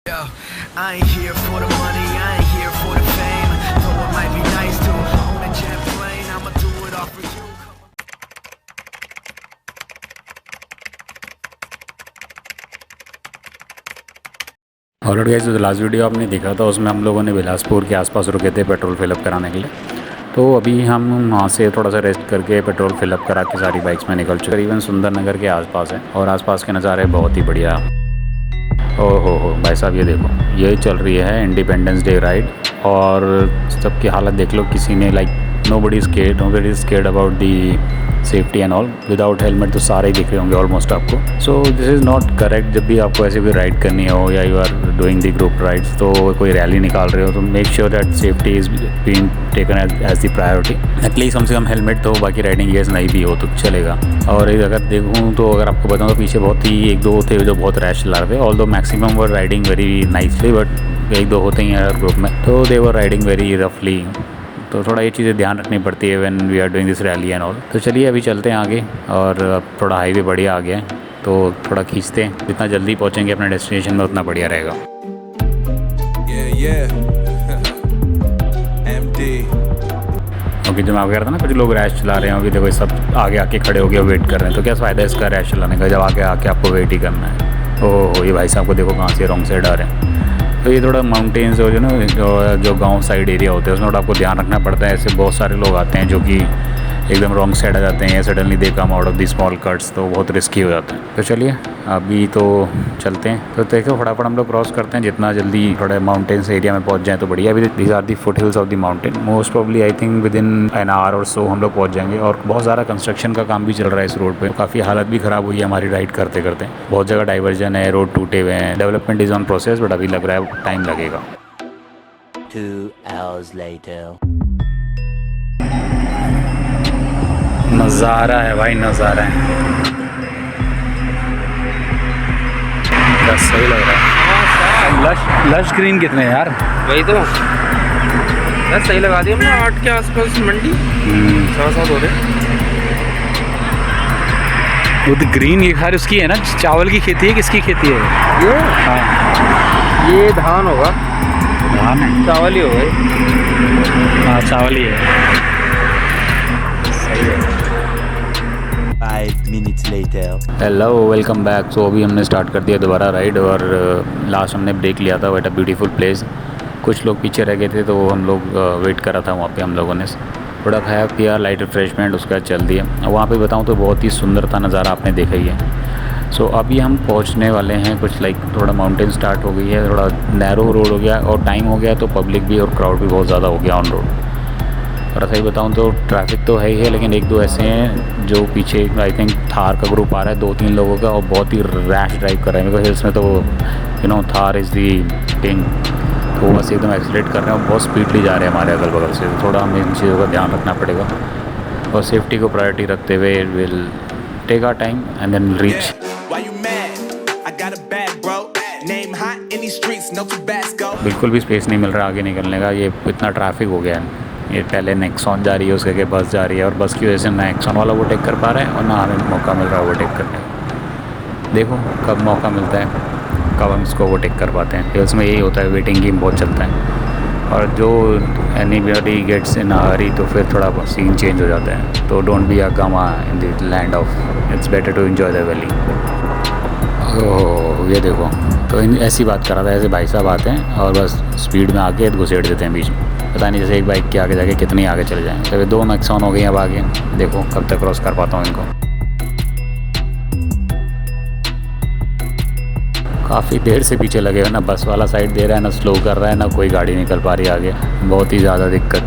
Yo, I ain't here for the money, I ain't here for the fame. Though it might be nice to own a jet plane, I'ma do it all for you. Already guys जो last video आपने देखा था उसमें हम लोगों ने बिलासपुर के आसपास रुके थे पेट्रोल फिलअप कराने के लिए। तो अभी हम वहाँ से थोड़ा सा रेस्ट करके पेट्रोल फिलअप करा के सारी बाइक्स में निकल चुके। करीबन सुंदर नगर के आसपास है और आसपास के नज़ारे बहुत ही बढ़िया। ओहो हो भाई साहब, ये देखो, ये चल रही है इंडिपेंडेंस डे राइड और सबकी हालत देख लो। किसी ने nobody is scared about the safety and all. Without helmet तो सारे ही दिख रहे होंगे ऑलमोस्ट आपको। So this is not correct. जब भी आपको ऐसे कोई राइड करनी हो या you are doing the group rides, तो कोई रैली निकाल रहे हो, तो make sure that safety is being taken as the priority. At least कम से कम हेलमेट तो, बाकी राइडिंग गियर्स नहीं भी हो तो चलेगा। और अगर देखूँ तो अगर आपको बताऊँ तो पीछे बहुत ही एक दो थे जो बहुत रैश चला रहे थे। Although maximum were riding very nicely, but एक दो होते ही हैं हर ग्रुप में, तो दे वर राइडिंग वेरी रफली। तो थोड़ा ये चीज़ें ध्यान रखनी पड़ती है when we are doing this rally and all. तो चलिए अभी चलते हैं आगे, और अब थोड़ा हाईवे बढ़िया आ गया है तो थोड़ा खींचते हैं। जितना जल्दी पहुंचेंगे अपने डेस्टिनेशन में उतना बढ़िया रहेगा। क्योंकि जो मैं कह रहा था ना, कुछ लोग रैश चला रहे हैं, अभी देखो सब आगे आके खड़े हो गए वेट कर रहे हैं। तो क्या फ़ायदा है इसका रैश चलाने का जब आगे आके आपको वेट ही करना है। ओह, ये भाई साहब को देखो कहाँ से रॉन्ग साइड आ रहे हैं। तो ये थोड़ा माउंटेन्स और जो गांव साइड एरिया होते हैं उसमें थोड़ा आपको ध्यान रखना पड़ता है। ऐसे बहुत सारे लोग आते हैं जो कि एकदम रॉन्ग साइड आ जाते हैं या suddenly they come out of the small cuts, तो बहुत रिस्की हो जाता है। तो चलिए अभी तो चलते हैं। तो देखो फटाफट हम लोग क्रॉस करते हैं, जितना जल्दी थोड़ा माउंटेन्स एरिया में पहुंच जाएँ तो बढ़िया। अभी these are the foothills of the mountain. Most probably I think within an hour और सो हम लोग पहुँच जाएंगे। और बहुत सारा कंस्ट्रक्शन का काम भी चल रहा है इस रोड पर। काफ़ी हालत भी ख़राब हुई है हमारी राइड करते करते। बहुत जगह डाइवर्जन है, रोड टूटे हुए हैं। Development is on process, but अभी लग रहा है टाइम लगेगा। 2 hours later. नज़ारा है भाई, नज़ारा है। बस सही लग रहा है। लश ग्रीन कितने यार? वही तो यार, सही लगा दिया हमने 8 के आसपास मंडी। 7 हो रहे। वो तो ग्रीन ये खैर उसकी है ना, चावल की खेती है। किसकी खेती है ये? हाँ, ये धान होगा। धान है, चावल ही होगा। हाँ चावल ही है। सही है। 5 minutes later. Hello, welcome back. So अभी हमने स्टार्ट कर दिया दोबारा राइड, और लास्ट हमने ब्रेक लिया था व्हाट अ ब्यूटीफुल प्लेस। कुछ लोग पीछे रह गए थे तो हम लोग वेट करा था वहाँ पे। हम लोगों ने थोड़ा खाया पिया, लाइट रिफ्रेशमेंट, उसके बाद चल दिया। वहाँ पे बताऊँ तो बहुत ही सुंदर था नज़ारा, आपने देखा ही है। सो अभी हम पहुँचने वाले हैं कुछ थोड़ा माउंटेन स्टार्ट हो गई है, थोड़ा नैरो रोड हो गया और टाइम हो गया तो पब्लिक भी और क्राउड भी बहुत ज़्यादा हो गया ऑन रोड। और सही बताऊँ तो ट्रैफिक तो है ही है, लेकिन एक दो ऐसे हैं जो पीछे आई थिंक थार का ग्रुप आ रहा है 2-3 लोगों का, और बहुत ही रैश ड्राइव कर रहे हैं। बिकॉज हिल्स में तो थार इज़ दी किंग। तो बस एकदम एक्सीलेट कर रहे हैं और बहुत स्पीडली जा रहे हैं हमारे अगल बगल से। थोड़ा हमें इन चीज़ों का ध्यान रखना पड़ेगा और सेफ्टी को प्रायोरिटी रखते हुए will take our time and then reach. बिल्कुल भी स्पेस नहीं मिल रहा आगे निकलने का। ये इतना ट्रैफिक हो गया है। ये पहले नेक्सॉन जा रही है, उसके आगे बस जा रही है, और बस की वजह से ना नेक्सॉन वाला ओवरटेक कर पा रहे हैं और ना हमें मौका मिल रहा है ओवरटेक करने का। देखो कब मौका मिलता है, कब हम इसको ओवरटेक कर पाते हैं। हिल्स में यही होता है, वेटिंग गेम बहुत चलता है। और जो एनीबॉडी गेट्स इन अ हरी तो फिर थोड़ा सीन चेंज हो जाता है। तो don't be a gamma in the land of, it's better to enjoy the valley. Oh ये देखो, तो ऐसी बात कर रहा था। ऐसे भाई साहब आते हैं और बस स्पीड में आके घुसेड़ देते हैं बीच में। पता नहीं जैसे एक बाइक के आगे जाके कितनी आगे चले जाएँ। तो 2 नेक्सॉन हो गई अब आगे। देखो कब तक क्रॉस कर पाता हूँ इनको। काफ़ी देर से पीछे लगे हुए, ना बस वाला साइड दे रहा है, ना स्लो कर रहा है, ना कोई गाड़ी निकल पा रही है आगे। बहुत ही ज़्यादा दिक्कत।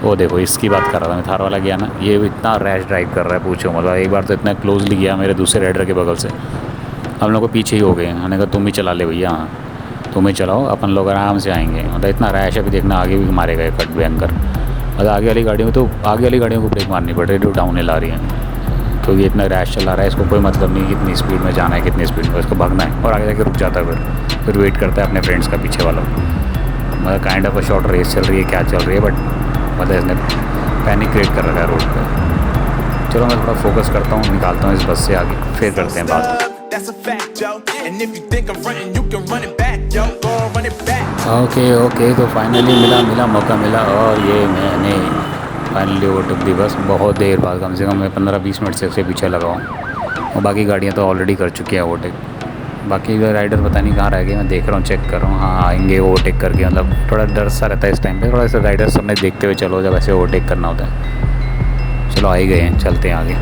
वो देखो इसकी बात कर रहा था मैं, थार वाला गया ना, ये इतना रैश ड्राइव कर रहा है पूछो मतलब। एक बार तो इतना क्लोजली गया मेरे दूसरे राइडर के बगल से, हम लोग को पीछे ही हो गए। हमने कहा तुम ही चला ले भैया, हाँ तुम ही चलाओ, अपन लोग आराम से आएंगे। मतलब इतना रैश है, भी देखना आगे भी मारेगा ये कट भयंकर। मतलब आगे वाली गाड़ियों में तो आगे वाली गाड़ियों को ब्रेक मारनी पड़ रही है जो डाउन हिल आ रही है। तो ये इतना रैश चला रहा है, इसको कोई मतलब नहीं कितनी स्पीड में जाना है, कितनी स्पीड में इसको भागना है। और आगे जाके रुक जाता है, फिर वेट करता है अपने फ्रेंड्स का पीछे वाला। मतलब kind of a short race चल रही है, क्या चल रही है, बट मतलब इसने पैनिक क्रिएट कर रखा है रोड पर। चलो मैं थोड़ा फोकस करता हूँ, निकालता हूँ इस बस से आगे, फिर करते हैं बात। That's a fact, Joe. And if you think I'm running, you can run it back. it back. Okay तो फाइनली मिला मौका मिला और ये मैंने फाइनली ओवरटेक दी बस। बहुत देर बाद, कम से कम मैं 15-20 मिनट से उसके पीछे लगा हूँ और बाकी गाड़ियाँ तो ऑलरेडी कर चुकी हैं ओवरटेक। बाकी राइडर पता नहीं कहाँ रह गए, मैं देख रहा हूँ, चेक कर रहा हूँ। हाँ आएंगे ओवरटेक करके, मतलब थोड़ा डर सा रहता है इस टाइम पे, थोड़ा सा राइडर सबने देखते हुए चलो जब ऐसे ओवरटेक करना होता है। चलो आ ही गए हैं, चलते हैं आगे।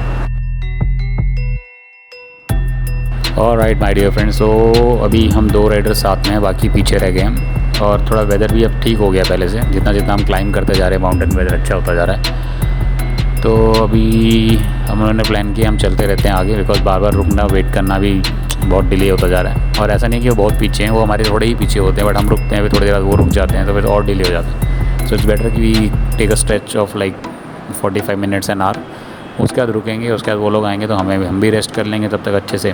और राइट माय डियर फ्रेंड्स, तो अभी हम 2 राइडर साथ में हैं, बाकी पीछे रह गए हैं। और थोड़ा वेदर भी अब ठीक हो गया पहले से, जितना हम क्लाइंब करते जा रहे हैं माउंटेन, वेदर अच्छा होता जा रहा है। तो अभी हम लोगों ने प्लान किया हम चलते रहते हैं आगे, बिकॉज बार बार रुकना वेट करना भी बहुत डिले होता जा रहा है। और ऐसा नहीं कि वो बहुत पीछे हैं, वो हमारे थोड़े ही पीछे होते हैं, बट हम रुकते हैं फिर थोड़ी देर बाद वो रुक जाते हैं, तो फिर और डिले हो जाता है। सो इट्स बेटर कि we take a stretch of like 45 minutes an hour, उसके बाद रुकेंगे, उसके बाद वो लोग आएंगे तो हम भी रेस्ट कर लेंगे तब तक अच्छे से,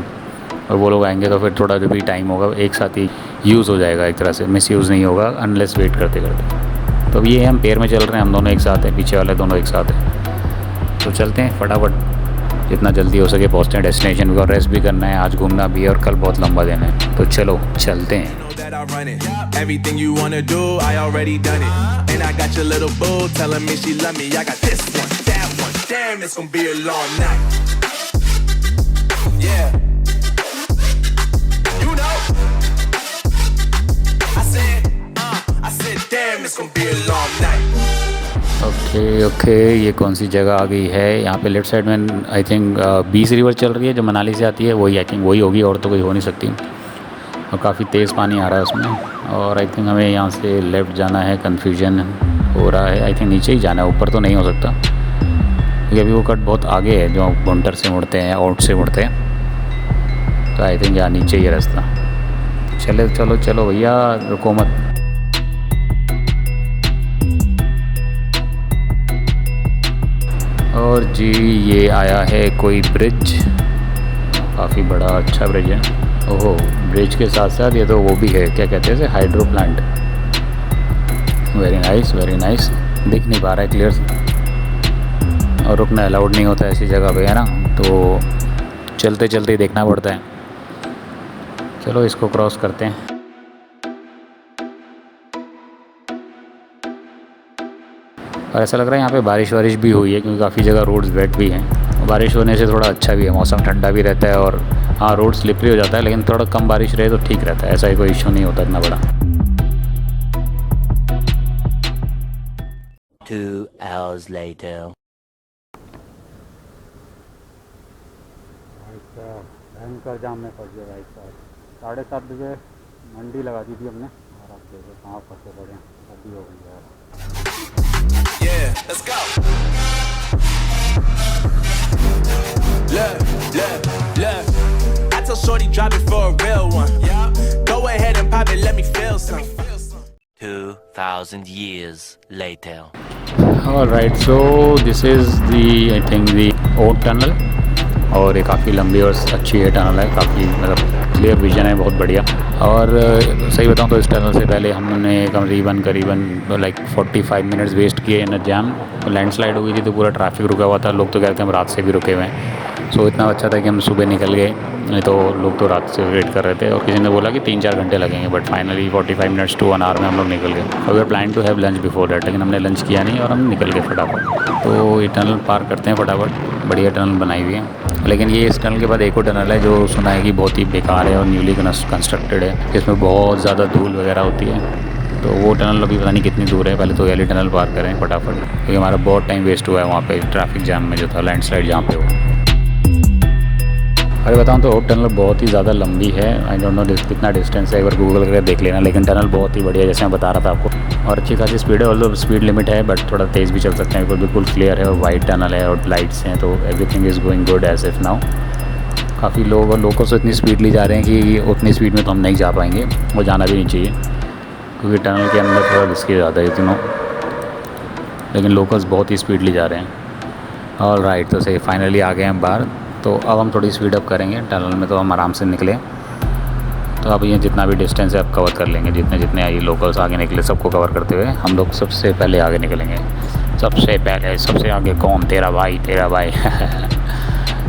और वो लोग आएंगे तो फिर थोड़ा जो भी टाइम होगा एक साथ ही यूज़ हो जाएगा, एक तरह से मिस यूज़ नहीं होगा अनलेस वेट करते करते। तो ये हम पेयर में चल रहे हैं, हम दोनों एक साथ हैं, पीछे वाले दोनों एक साथ हैं। तो चलते हैं फटाफट, जितना जल्दी हो सके पहुँचते हैं डेस्टिनेशन को। रेस्ट भी करना है, आज घूमना भी है और कल बहुत लंबा दिन है, तो चलो चलते हैं। That I run it. Everything you wanna do, I already done it. And I got your little boo telling me she love me. I got this one, that one. Damn, it's gonna be a long night. Yeah. You know. I said, damn, it's gonna be a long night. Okay ये कौन सी जगह आ गई है? यहाँ पे left side में I think 20 river चल रही है जो मनाली से आती है, वही आई थिंक वही होगी, और तो कोई हो नहीं सकती। और काफ़ी तेज़ पानी आ रहा है उसमें, और आई थिंक हमें यहाँ से लेफ़्ट जाना है, कन्फ्यूजन हो रहा है। आई थिंक नीचे ही जाना है, ऊपर तो नहीं हो सकता क्योंकि अभी वो कट बहुत आगे है जो भुंटर से मुड़ते हैं, आउट से मुड़ते हैं। तो आई थिंक यहाँ नीचे ही है रास्ता। चलो भैया रुको मत। और जी ये आया है कोई ब्रिज, काफ़ी बड़ा अच्छा ब्रिज है। ओहो, ब्रिज के साथ साथ ये तो वो भी है, क्या कहते हैं इसे, हाइड्रो प्लांट। Very nice. दिख नहीं पा रहा है क्लियर से, और रुकना अलाउड नहीं होता ऐसी जगह पे, है ना, तो चलते चलते देखना पड़ता है। चलो इसको क्रॉस करते हैं। और ऐसा लग रहा है यहाँ पे बारिश भी हुई है, क्योंकि काफ़ी जगह रोड्स वेट भी हैं। बारिश होने से थोड़ा अच्छा भी है, मौसम ठंडा भी रहता है, और हाँ रोड स्लिपरी हो जाता है, लेकिन थोड़ा कम बारिश रहे तो ठीक रहता है, ऐसा ही कोई इशू नहीं होता इतना बड़ा। 2 hours later. भयंकर जाम में फंस गया भाई साहब। 7:30 बजे मंडी लगा दी थी हमने, और अब देखो कहाँ फंसे पड़े हैं, अभी हो गई यार। Yeah, let's go. Look. I tell Shorty drop it for a real one. Yeah. Go ahead and pop it, let me feel some. 2,000 years later. Alright, so this is I think the old tunnel, और ये काफ़ी लंबी और अच्छी है tunnel है, काफ़ी मतलब क्लियर विजन है, बहुत बढ़िया। और सही बताऊँ तो इस टनल से पहले हमने करीबन लाइक 45 मिनट्स वेस्ट किए इन जैम। लैंडस्लाइड हो गई थी तो पूरा ट्रैफिक रुका हुआ था, लोग तो कहते हैं हम रात से भी रुके हुए हैं। सो इतना अच्छा था कि हम सुबह निकल गए, नहीं तो लोग तो रात से वेट कर रहे थे, और किसी ने बोला कि 3-4 घंटे लगेंगे, but finally 45 minutes to 1 hour में हम लोग निकल गए। अगर plan to have lunch before that, लेकिन हमने लंच किया नहीं और हम निकल गए फटाफट। तो ये टनल पार करते हैं फटाफट, बढ़िया टनल बनाई हुई है। लेकिन ये इस टनल के बाद एक और टनल है जो सुना है कि बहुत ही बेकार है और न्यूली कंस्ट्रक्टेड है, इसमें बहुत ज़्यादा धूल वगैरह होती है। तो वो टनल अभी पता नहीं कितनी दूर है, पहले तो वाली टनल पार करें फटाफट, क्योंकि हमारा बहुत टाइम वेस्ट हुआ है वहाँ पे ट्रैफिक जाम में जो था, लैंडस्लाइड जहाँ पे हुआ। अरे बताऊँ तो टनल बहुत ही ज़्यादा लंबी है, आई डोंट नो कितना डिस्टेंस है, एक बार गूगल करके देख लेना। लेकिन टनल बहुत ही बढ़िया, जैसे मैं बता रहा था आपको, और अच्छी खासी स्पीड है, ऑल्दो स्पीड लिमिट है, बट थोड़ा तेज़ भी चल सकते हैं, बिल्कुल क्लियर है, और वाइट टनल है और लाइट्स हैं, तो everything is going good as if now. काफ़ी लोग और लोगों से इतनी स्पीडली जा रहे हैं कि उतनी स्पीड में तो हम नहीं जा पाएंगे, और जाना भी नहीं चाहिए, क्योंकि टनल के अंदर थोड़ा रिस्की ज़्यादा है तीनों, लेकिन लोकल्स बहुत ही स्पीडली जा रहे हैं। और राइट, तो सही फाइनली आ गए हम बाहर। तो अब हम थोड़ी स्पीड अप करेंगे, टनल में तो हम आराम से निकले, तो अब ये जितना भी डिस्टेंस है अब कवर कर लेंगे, जितने ये लोकल्स आगे निकले सबको कवर करते हुए हम लोग सबसे पहले आगे निकलेंगे। सबसे आगे कौन? तेरा भाई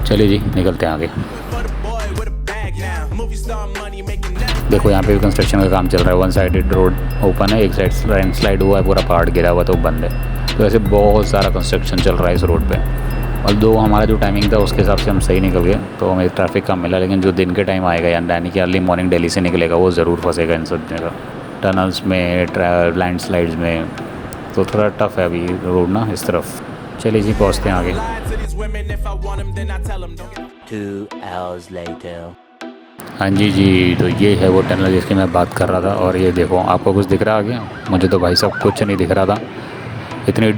चलिए जी निकलते हैं आगे। For the boy with a bag now. Movie star money making that. देखो यहाँ पे भी कंस्ट्रक्शन का काम चल रहा है। वन साइडेड रोड ओपन है, एक साइड लैंडस्लाइड हुआ है, पूरा पहाड़ गिरा हुआ तो बंद है। तो ऐसे बहुत सारा कंस्ट्रक्शन चल रहा है इस रोड पे। और दो हमारा जो टाइमिंग था उसके हिसाब से हम सही निकल गए, तो हमें ट्रैफिक कम मिला। लेकिन जो दिन के टाइम आएगा यानी कि अर्ली मॉर्निंग दिल्ली से निकलेगा, वो ज़रूर फंसेगा इन सब जगह, टनल्स में, लैंडस्लाइड्स में। तो थोड़ा टफ है अभी रोड ना इस तरफ। चलिए जी पहुँचते हैं आगे। Lie to these women, if I want them, then I tell them. Don't get 2 hours later. हाँ जी, तो ये है वो टनल जिसकी मैं बात कर रहा था। और ये देखो, आपको कुछ दिख रहा है आगे? मुझे तो भाई साहब कुछ नहीं दिख रहा था, इतनी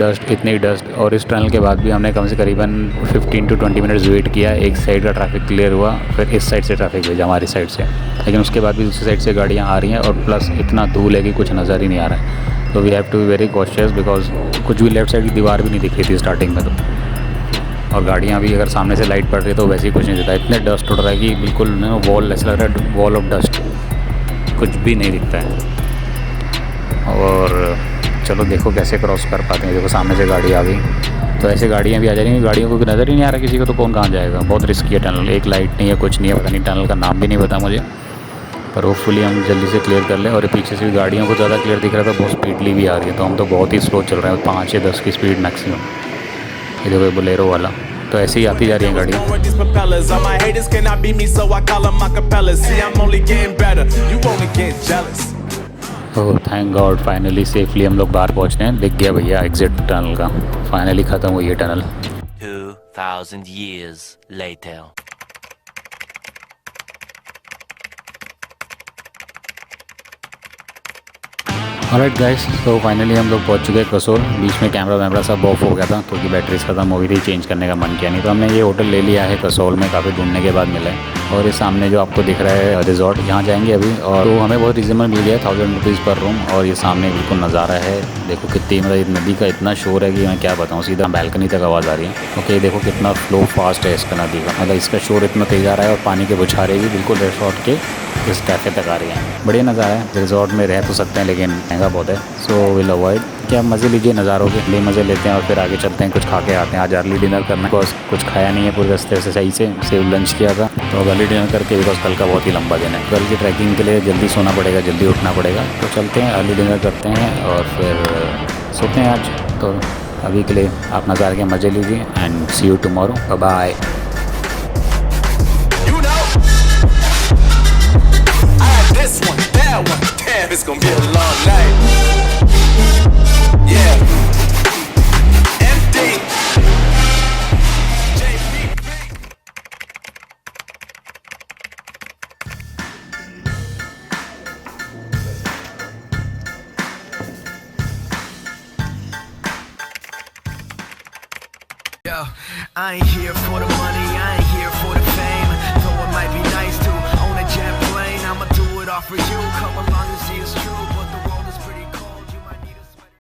डस्ट। और इस टनल के बाद भी हमने कम से करीबन 15 to 20 मिनट्स वेट किया। एक साइड का ट्रैफिक क्लियर हुआ, फिर इस साइड से ट्रैफिक भेजा हमारी साइड से, लेकिन उसके बाद भी दूसरी साइड से गाड़ियाँ आ रही हैं। और प्लस इतना धूल है कि कुछ नज़र ही नहीं आ रहा है। तो we have to be very cautious, because कुछ भी लेफ्ट साइड की दीवार भी नहीं दिख रही थी स्टार्टिंग में तो। और गाड़ियाँ भी अगर सामने से लाइट पड़ रही है तो वैसे ही कुछ नहीं दिखता। इतने डस्ट उड़ रहा है कि बिल्कुल वॉल ऐसा लग रहा है, वॉल ऑफ डस्ट, कुछ भी नहीं दिखता है। और चलो देखो कैसे क्रॉस कर पाते हैं। देखो सामने से गाड़ी आ गई, तो ऐसे गाड़ियाँ भी आ जा रही हैं, गाड़ियों को नज़र ही नहीं आ रहा किसी को, तो कौन कहाँ जाएगा। बहुत रिस्की है टनल, एक लाइट नहीं है, कुछ नहीं है, पता नहीं टनल का नाम भी नहीं पता मुझे, पर होपफुली हम जल्दी से क्लियर कर लें। और पीछे से भी गाड़ियों को ज़्यादा क्लियर दिख रहा था, बहुत स्पीडली भी आ रही है, तो हम तो बहुत ही स्लो चल रहे हैं, 5 या 10 की स्पीड मैक्सिमम। ये देखो बोलेरो वाला, तो ऐसे ही आती जा रही हैं गाड़ियाँ। on with these propellers. All my haters cannot beat me, so I call them acapellas. See, I'm only getting better. You only get jealous. Oh thank God, finally safely हम लोग बाहर पहुँच रहे हैं। दिख गया भैया एग्जिट टनल का, फाइनली ख़त्म हुई है tunnel. 2,000 years later. Alright guys, तो फाइनली हम लोग पहुंच चुके हैं कसोल। बीच में कैमरा वैमरा सब ऑफ हो गया था क्योंकि बैटरीज खत्म हो गई थी, चेंज करने का मन किया नहीं। तो हमने ये होटल ले लिया है कसोल में, काफ़ी ढूंढने के बाद मिला है। और ये सामने जो आपको दिख रहा है रिजॉर्ट, यहाँ जाएंगे अभी। और तो हमें बहुत रिजनेबल मिल गया, 1000 रुपीज़ पर रूम। और ये सामने बिल्कुल नज़ारा है, देखो कितनी, मतलब नदी का इतना शोर है कि मैं क्या बताऊँ, सीधा बैल्कनी तक आवाज़ आ रही है। ओके देखो कितना फ्लो फास्ट है इसका नदी का, मतलब इसका शोर इतना तेज़ आ रहा है। और पानी के बुछारे भी बिल्कुल रिजॉर्ट के इस कैफ़े तक आ रही हैं। बढ़िया नज़ारा है। रिजॉर्ट में रह तो सकते हैं लेकिन महंगा बहुत है, सो विल अवॉइड। क्या मज़े लीजिए नज़ारों के, ले मज़े लेते हैं और फिर आगे चलते हैं, कुछ खा के आते हैं। आज अर्ली डिनर करना, बिकॉज कुछ खाया नहीं है पूरे रास्ते से सही से, सिर्फ लंच किया था। तो अब अर्ली डिनर करके, बिकॉज कल का बहुत ही लंबा दिन है, कल की ट्रैकिंग के लिए जल्दी सोना पड़ेगा, जल्दी उठना पड़ेगा। तो चलते हैं, अर्ली डिनर करते हैं और फिर सोते हैं आज। तो अभी के लिए आप नज़ारे के मज़े लीजिए and see you tomorrow, bye. You know, I had this one, that one. Damn, it's gonna be a long night. Yeah. MD. JPP. Yo, I ain't here for the money, I ain't here for the fame. Though it might be nice to own a jet plane, I'ma do it all for you. Come along and see us.